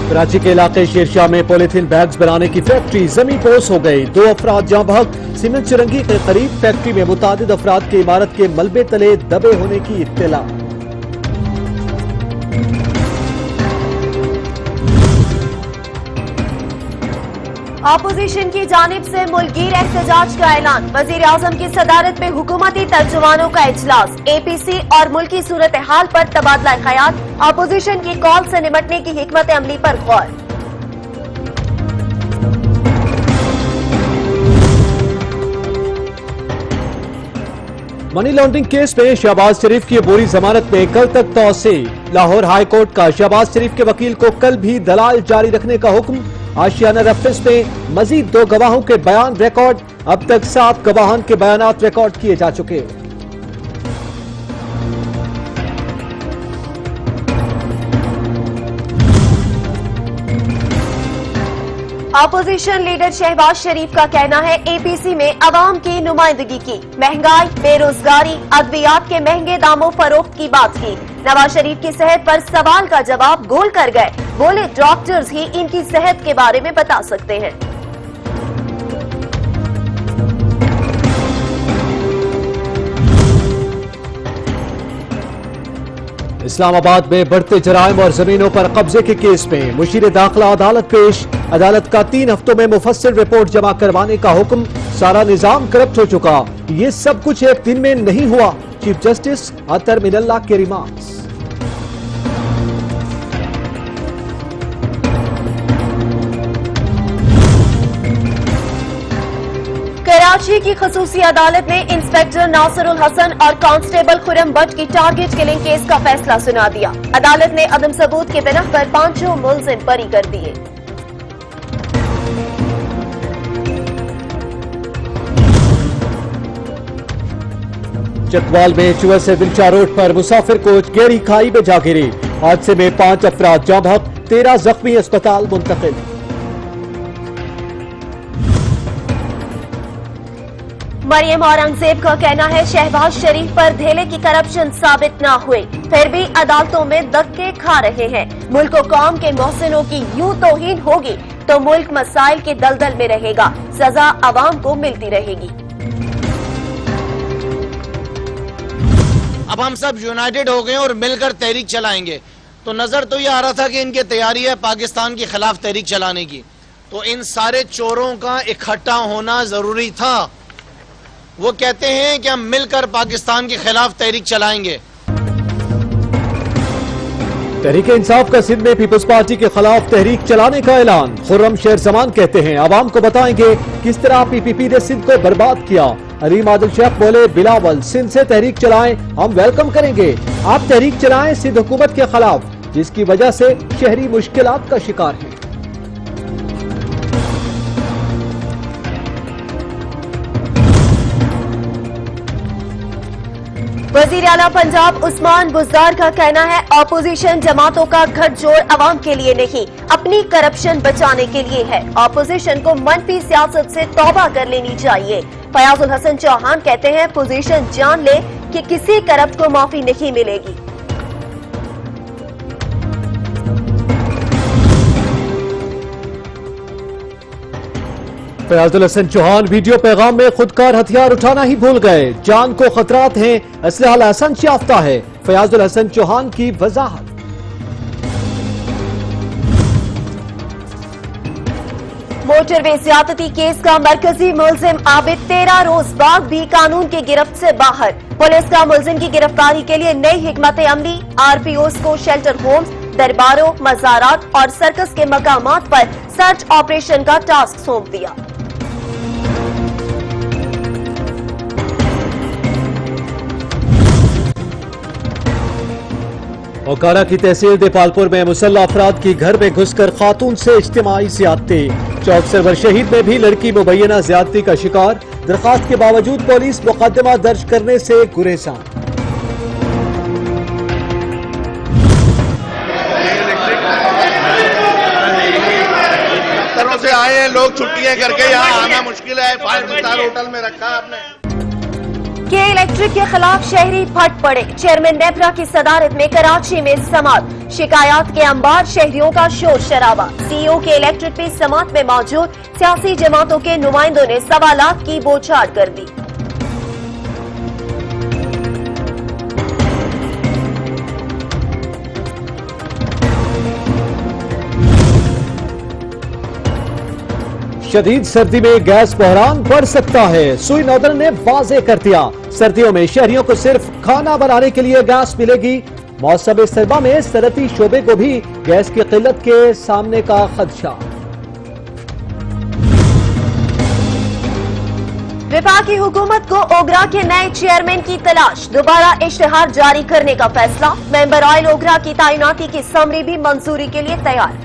कराची के इलाके शेरशाह में पॉलिथीन बैग्स बनाने की फैक्ट्री जमीन पोस हो गई। 2 अफराद जाँ बहक। सीमेंट चुरंगी के करीब फैक्ट्री में मुतादिद अफराद के इमारत के मलबे तले दबे होने की इत्तला। अपोजिशन की जानिब से मुल्कगीर एहतजाज का ऐलान। वजीर आजम की सदारत में हुकूमती तर्जुमानों का इजलास। APC और मुल्की सूरत हाल पर तबादला ख्याल। अपोजिशन की कॉल से निमटने की हिकमत अमली पर गौर। मनी लॉन्ड्रिंग केस में शहबाज शरीफ की अबूरी जमानत में कल तक तौसी। लाहौर हाई कोर्ट का शहबाज शरीफ के वकील को कल भी दलाल जारी रखने का हुक्म। आशियाना रेफरेंस में मजीद 2 गवाहों के बयान रिकॉर्ड। अब तक 7 गवाहान के बयानात रिकॉर्ड किए जा चुके। अपोजिशन लीडर शहबाज शरीफ का कहना है APC में अवाम की नुमाइंदगी की। महंगाई, बेरोजगारी, अद्वियात के महंगे दामों फरोख्त की बात की। नवाज शरीफ की सेहत पर सवाल का जवाब गोल कर गए। बोले डॉक्टर्स ही इनकी सेहत के बारे में बता सकते हैं। इस्लामाबाद में बढ़ते जराइम और जमीनों पर कब्जे के केस में मुशीर दाखिला अदालत पेश। अदालत का 3 हफ्तों में मुफस्सिल रिपोर्ट जमा करवाने का हुक्म। सारा निजाम करप्ट हो चुका, ये सब कुछ एक दिन में नहीं हुआ। चीफ जस्टिस अतर मिनल्ला के रिमार्क्स। कराची की खसूसी अदालत ने इंस्पेक्टर नासिरुल हसन और कांस्टेबल खुरम भट्ट की टारगेट किलिंग केस का फैसला सुना दिया। अदालत ने अदम सबूत के बिना पर 5 मुलजिम बरी कर दिए। चकवाल में चुआ से दिलचा रोड पर मुसाफिर कोच गहरी खाई में जा गिरी। हादसे में 5 अफराद जाँ बहक, 13 जख्मी अस्पताल मुंतकिल। मरियम औरंगजेब का कहना है शहबाज शरीफ पर धेले की करप्शन साबित ना हुई, फिर भी अदालतों में धक्के खा रहे हैं। मुल्क और कौम के मोहसिनों की यूं तौहीन होगी तो मुल्क मसाइल के दलदल में रहेगा, सजा अवाम को मिलती रहेगी। अब हम सब यूनाइटेड हो गए और मिलकर तहरीक चलाएंगे। तो नजर तो ये आ रहा था कि इनकी तैयारी है पाकिस्तान के खिलाफ तहरीक चलाने की, तो इन सारे चोरों का इकट्ठा होना जरूरी था। वो कहते हैं कि हम मिलकर पाकिस्तान के खिलाफ तहरीक चलाएंगे। तहरीक इंसाफ का सिंध में पीपल्स पार्टी के खिलाफ तहरीक चलाने का ऐलान। खुर्रम शेर जमान कहते हैं आवाम को बताएंगे किस तरह PPP ने सिंध को बर्बाद किया। अरीम आदिल शेख बोले बिलावल सिंध से तहरीक चलाएं, हम वेलकम करेंगे। आप तहरीक चलाएं सिंध हुकूमत के खिलाफ, जिसकी वजह से शहरी मुश्किलात का शिकार हैं। वजीर आला पंजाब उस्मान बुज़दार का कहना है अपोजिशन जमातों का गठजोड़ अवाम के लिए नहीं, अपनी करप्शन बचाने के लिए है। अपोजिशन को मनफी सियासत से तौबा कर लेनी चाहिए। फयाजुल हसन चौहान कहते हैं पोजीशन जान ले कि किसी करप्ट को माफी नहीं मिलेगी। फयाजुल हसन चौहान वीडियो पैगाम में खुदकार हथियार उठाना ही भूल गए, जान को खतरात हैं, असलहा लाइसेंस याफ्ता है। फयाजुल हसन चौहान की वजाहत। मोटरवे ज्यादती केस का मरकजी मुलजिम आबिद 13 रोज बाद भी कानून की गिरफ्त से बाहर। पुलिस का मुलजिम की गिरफ्तारी के लिए नई हिकमत अमली। RPOs को शेल्टर होम्स, दरबारों, मज़ारात और सर्कस के मकामात पर सर्च ऑपरेशन का टास्क सौंप दिया। ओकारा की तहसील देपालपुर में मुसल्लह अफराद की घर में घुसकर खातून से इज्तिमाई ज़्यादती। चौक सरवर शहीद में भी लड़की मुबैना ज़्यादती का शिकार। दरखास्त के बावजूद पुलिस मुकदमा दर्ज करने से गुरेज़ां। दफ्तरों से आए हैं लोग, छुट्टियां करके यहाँ आना मुश्किल है। 5 स्टार होटल में रखा है आपने। के इलेक्ट्रिक के खिलाफ शहरी फट पड़े। चेयरमैन नेपरा की सदारत में कराची में समात। शिकायत के अंबार, शहरियों का शोर शराबा। सीईओ के इलेक्ट्रिक पे समात में मौजूद सियासी जमातों के नुमाइंदों ने सवालात की बौछार कर दी। शदीद सर्दी में गैस बहरान बढ़ सकता है, सुई नॉर्दर्न ने वाज़ेह कर दिया। सर्दियों में शहरियों को सिर्फ खाना बनाने के लिए गैस मिलेगी। मौसम सर्मा में सनअती शोबे को भी गैस की किल्लत के सामने का खदशा। वफाकी हुकूमत को ओगरा के नए चेयरमैन की तलाश। दोबारा इश्तिहार जारी करने का फैसला। मेंबर ऑयल ओगरा की तैनाती की समरी भी मंजूरी के लिए तैयार।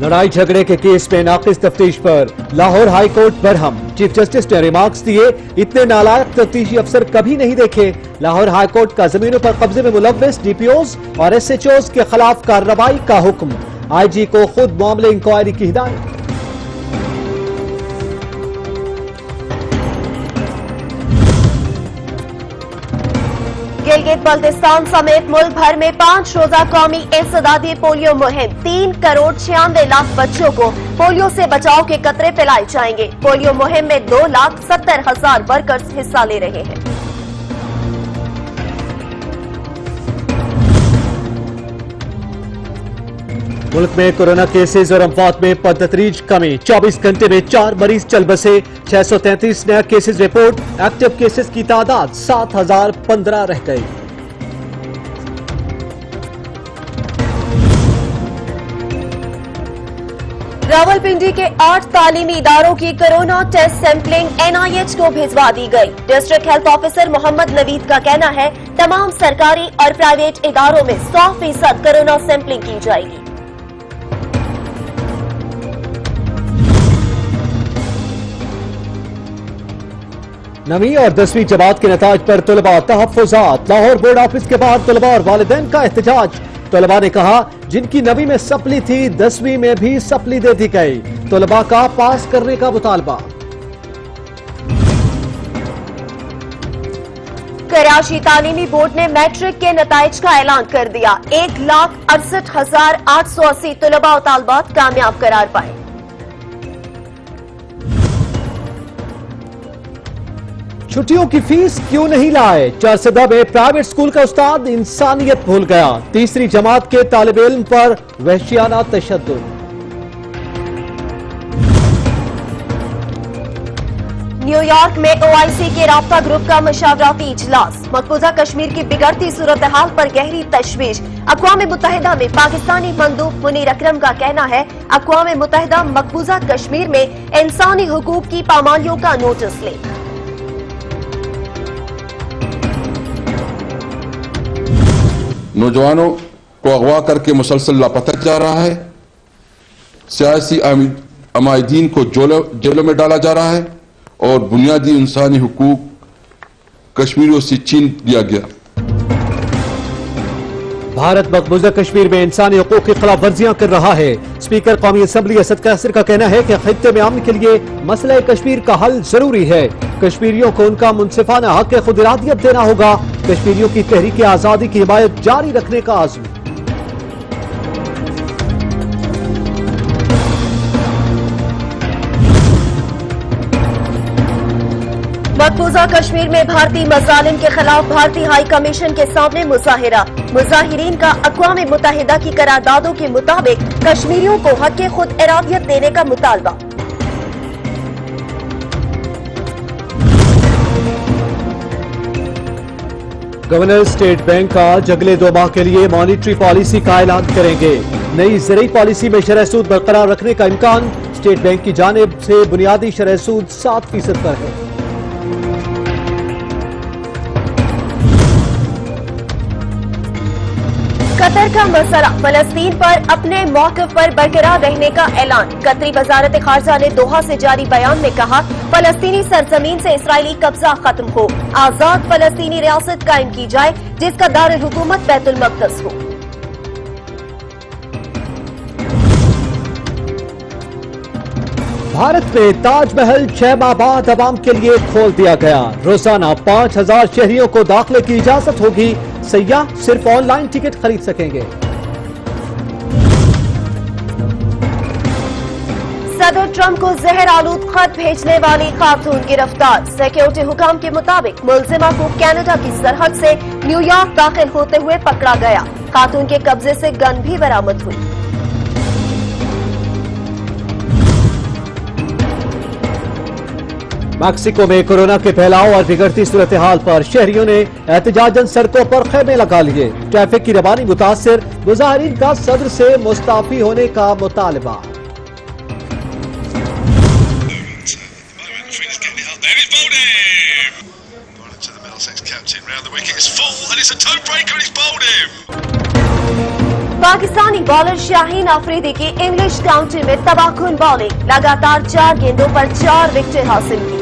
लड़ाई झगड़े के केस में नाकिस तफ्तीश पर Lahore high court Barham. Chief justice ने रिमार्क्स दिए, इतने नालायक तफ्तीशी अफसर कभी नहीं देखे। लाहौर हाई कोर्ट का जमीनों पर कब्जे में मुलव्विस डीपीओज और एसएचओज के खिलाफ कार्रवाई का हुक्म। आईजी को खुद मामले इंक्वायरी की हिदायत। गिलगित बल्तिस्तान समेत मुल्क भर में 5 रोजा कौमी इंसदादी पोलियो मुहिम। 3,96,00,000 बच्चों को पोलियो से बचाव के कतरे पिलाए जाएंगे। पोलियो मुहिम में 2,70,000 वर्कर्स हिस्सा ले रहे हैं। मुल्क में कोरोना केसेस और अमवात में बदतरीज कमी। 24 घंटे में 4 मरीज चल बसे। 633 नया केसेस रिपोर्ट। एक्टिव केसेस की तादाद 7,015 रह गई। रावलपिंडी के 8 तालीमी इदारों की कोरोना टेस्ट सैंपलिंग एनआईएच को भिजवा दी गई। District health officer Mohammad Naveed का कहना है, तमाम सरकारी और प्राइवेट इदारों में 100% कोरोना सैंपलिंग की जाएगी। नवीं और 10वीं जमात के नताज पर तलबा तहफ्फुज़ात। लाहौर बोर्ड ऑफिस के बाद तलबा और वालिदैन का एहतजाज। तलबा ने कहा, जिनकी नवीं में सप्ली थी 10वीं में भी सप्ली दे दी गई। तलबा का पास करने का मुतालबा। कराची तालीमी बोर्ड ने मैट्रिक के नताइज का ऐलान कर दिया। 1,68,880 तलबा और तालबात कामयाब करार पाए। छुट्टियों की फीस क्यों नहीं लाए? चारसदा में प्राइवेट स्कूल का उस्ताद इंसानियत भूल गया। तीसरी जमात के तालिब इल्म पर वहशियाना तशद्दुद। न्यूयॉर्क में ओआईसी के राब्ता ग्रुप का मशावराती इजलास। मकबूजा कश्मीर की बिगड़ती सूरत हाल पर गहरी तशवीश। अक़वाम मुत्तहिदा में पाकिस्तानी मंदूब मुनीर अकरम का कहना है, अक़वाम मुत्तहिदा मकबूजा कश्मीर में इंसानी हुकूक की पामालियों का नोटिस ले। नौजवानों को अगवा करके मुसलसल लापता जा रहा है। सियासी अमायदीन को जेलों में डाला जा रहा है और बुनियादी इंसानी हुकूक कश्मीरियों से छीन लिया गया। भारत मकबूजा कश्मीर में इंसानी हुकूक की खिलाफ वर्जियां कर रहा है। स्पीकर कौमी असम्बली असद कैसर का कहना है कि खित्ते में अमन के लिए मसला कश्मीर का हल जरूरी है। कश्मीरियों को उनका मुनसिफाना हक खुद इरादियत देना होगा। कश्मीरियों की तहरीक आजादी की हिमायत जारी रखने का आज़म। मकबूजा कश्मीर में भारतीय मजालिम के खिलाफ भारतीय हाई कमीशन के सामने मुजाहिरा। मुजाहिरीन का अक़वाम मुत्तहिदा की करारदादों के मुताबिक कश्मीरियों को हक खुद इरादियत देने का मुतालबा। गवर्नर स्टेट बैंक आज अगले 2 माह के लिए मॉनिटरी पॉलिसी का ऐलान करेंगे। नई ज़रूरी पॉलिसी में शरह सूद बरकरार रखने का इम्कान। स्टेट बैंक की जानिब से बुनियादी शरह सूद 7% पर है। कतर का मसला। फलस्तीन पर अपने मौक़िफ़ पर बरकरार रहने का ऐलान। कतरी वज़ारत ख़ारजा ने दोहा से जारी बयान में कहा, फलस्तीनी सरजमीन से इसराइली कब्जा खत्म हो, आजाद फलस्तीनी रियासत कायम की जाए जिसका दारुल हुकूमत बैतुल मक़दस हो। भारत में ताज महल 6 माह बाद आवाम के लिए खोल दिया गया। रोजाना 5000 शहरियों को दाखिले की इजाजत होगी। सयाह सिर्फ ऑनलाइन टिकट खरीद सकेंगे। सदर ट्रंप को जहर आलूद खत भेजने वाली खातून गिरफ्तार। सिक्योरिटी हुकाम के मुताबिक मुलजिमा को कनाडा की सरहद से न्यूयॉर्क दाखिल होते हुए पकड़ा गया। खातून के कब्जे से गन भी बरामद हुई। मैक्सिको में कोरोना के फैलाव और बिगड़ती सूरत हाल पर शहरियों ने एहतजाजन सड़कों पर खेमे लगा लिए। ट्रैफिक की रवानी मुतासिर, मुजाहिरीन का सदर से मुस्तफी होने का मुतालबा। पाकिस्तानी बॉलर शाहीन अफरीदी की इंग्लिश काउंटी में तबाहकुन बॉलिंग। लगातार 4 गेंदों पर 4 विकेटें हासिल की।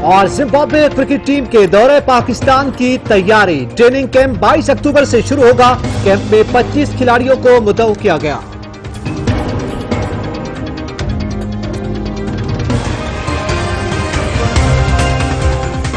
और जिम्बाब्वे क्रिकेट टीम के दौरे पाकिस्तान की तैयारी। ट्रेनिंग कैंप 22 अक्टूबर से शुरू होगा। कैंप में 25 खिलाड़ियों को मुतअव्वुक़ किया गया।